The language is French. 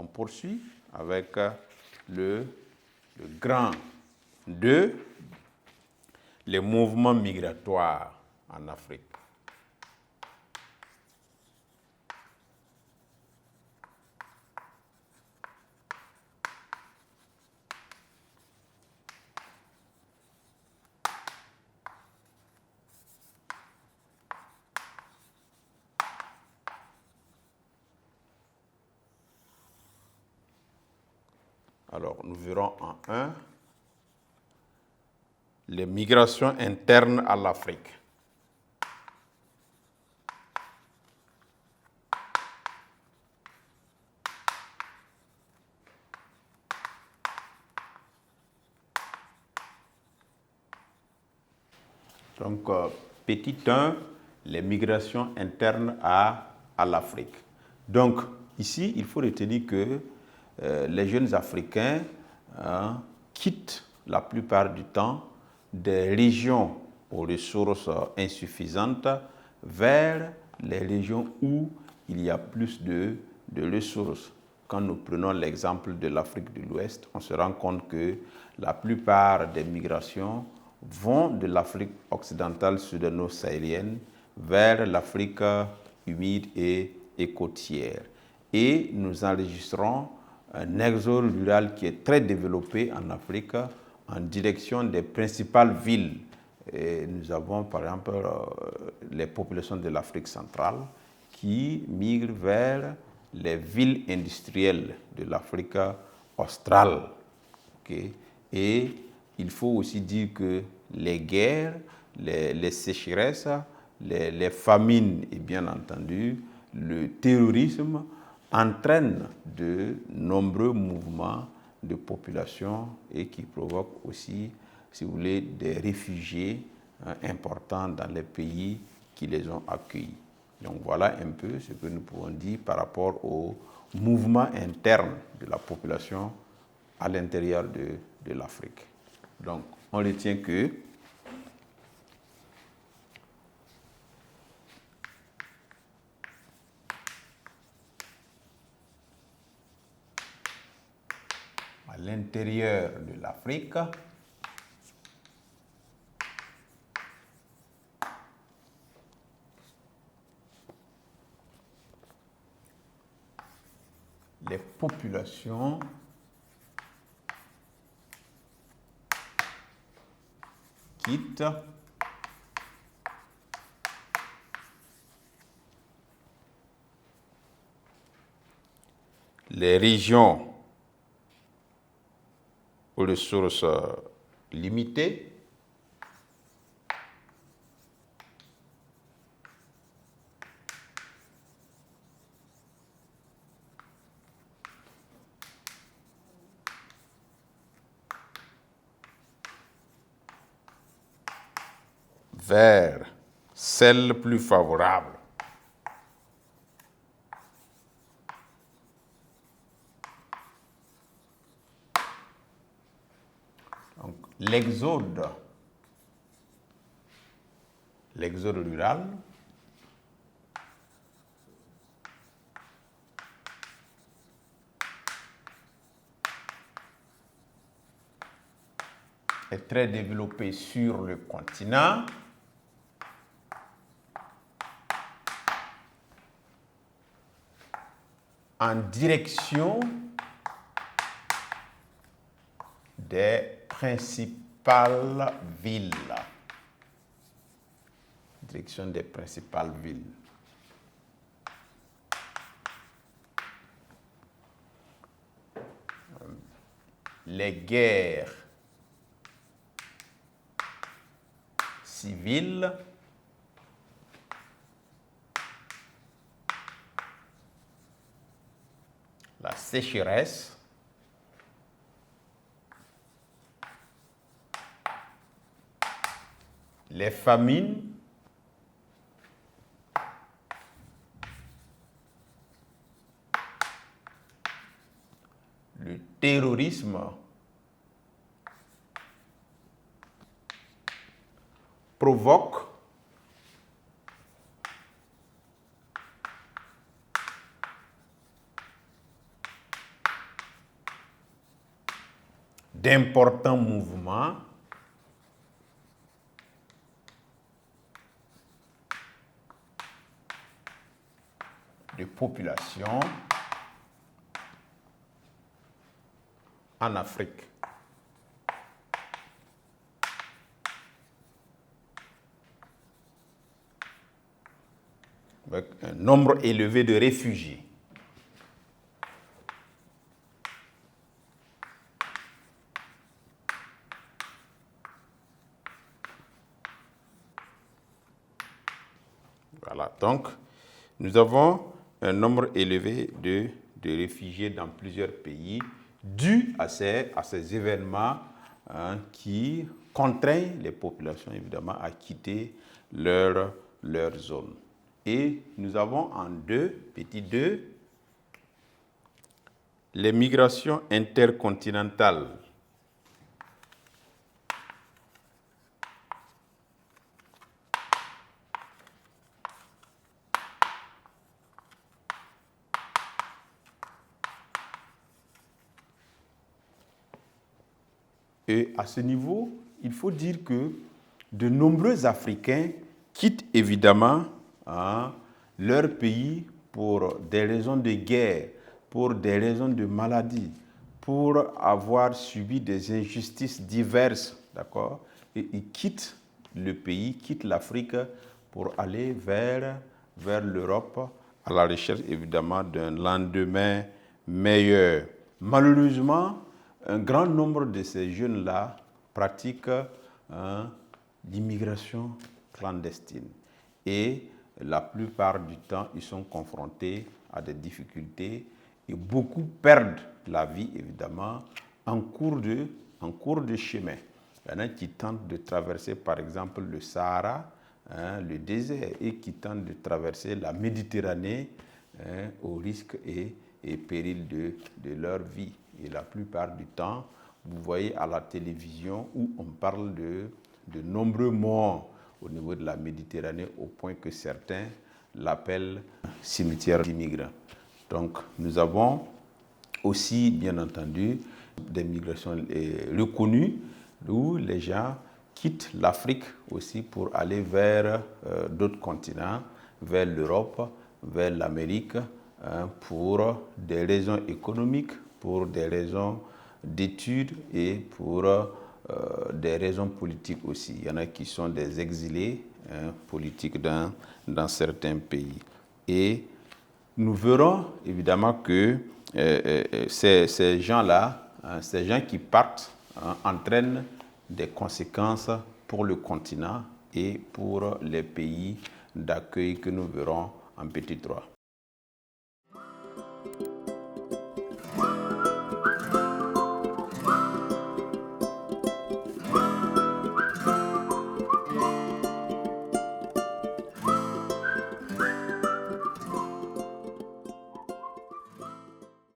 On poursuit avec le grand 2, les mouvements migratoires en Afrique. Alors, nous verrons en 1 les migrations internes à l'Afrique. Donc, petit 1, les migrations internes à l'Afrique. Donc, ici, il faut retenir que les jeunes Africains quittent la plupart du temps des régions aux ressources insuffisantes vers les régions où il y a plus de ressources. Quand nous prenons l'exemple de l'Afrique de l'Ouest, on se rend compte que la plupart des migrations vont de l'Afrique occidentale sudano-sahélienne vers l'Afrique humide et côtière. Et nous enregistrons un exode rural qui est très développé en Afrique en direction des principales villes. Et nous avons par exemple les populations de l'Afrique centrale qui migrent vers les villes industrielles de l'Afrique australe. Okay? Et il faut aussi dire que les guerres, les sécheresses, les famines et bien entendu le terrorisme entraînent de nombreux mouvements de population et qui provoquent aussi, si vous voulez, des réfugiés importants dans les pays qui les ont accueillis. Donc voilà un peu ce que nous pouvons dire par rapport au mouvement interne de la population à l'intérieur de l'Afrique. Donc on retient que à l'intérieur de l'Afrique, les populations quittent les régions aux ressources limitées vers celles plus favorables. Donc, l'exode rural est très développé sur le continent en direction des principales villes. Direction des principales villes. Les guerres civiles la sécheresse, les famines, le terrorisme provoquent d'importants mouvements de population en Afrique. Avec un nombre élevé de réfugiés. Voilà, donc nous avons un nombre élevé de réfugiés dans plusieurs pays dû à ces événements qui contraignent les populations évidemment à quitter leur zone. Et nous avons en petit 2, les migrations intercontinentales. Et à ce niveau, il faut dire que de nombreux Africains quittent évidemment leur pays pour des raisons de guerre, pour des raisons de maladie, pour avoir subi des injustices diverses, d'accord? Et ils quittent le pays, quittent l'Afrique pour aller vers l'Europe à la recherche évidemment d'un lendemain meilleur. Malheureusement, un grand nombre de ces jeunes-là pratiquent l'immigration clandestine. Et la plupart du temps, ils sont confrontés à des difficultés et beaucoup perdent la vie, évidemment, en cours de chemin. Il y en a qui tentent de traverser, par exemple, le Sahara, le désert, et qui tentent de traverser la Méditerranée au risque et péril de leur vie. Et la plupart du temps, vous voyez à la télévision où on parle de nombreux morts au niveau de la Méditerranée, au point que certains l'appellent cimetière d'immigrants. Donc, nous avons aussi, bien entendu, des migrations reconnues où les gens quittent l'Afrique aussi pour aller vers d'autres continents, vers l'Europe, vers l'Amérique, pour des raisons économiques, pour des raisons d'études et pour des raisons politiques aussi. Il y en a qui sont des exilés politiques dans certains pays. Et nous verrons évidemment que ces gens-là, ces gens qui partent, entraînent des conséquences pour le continent et pour les pays d'accueil que nous verrons en petit 3.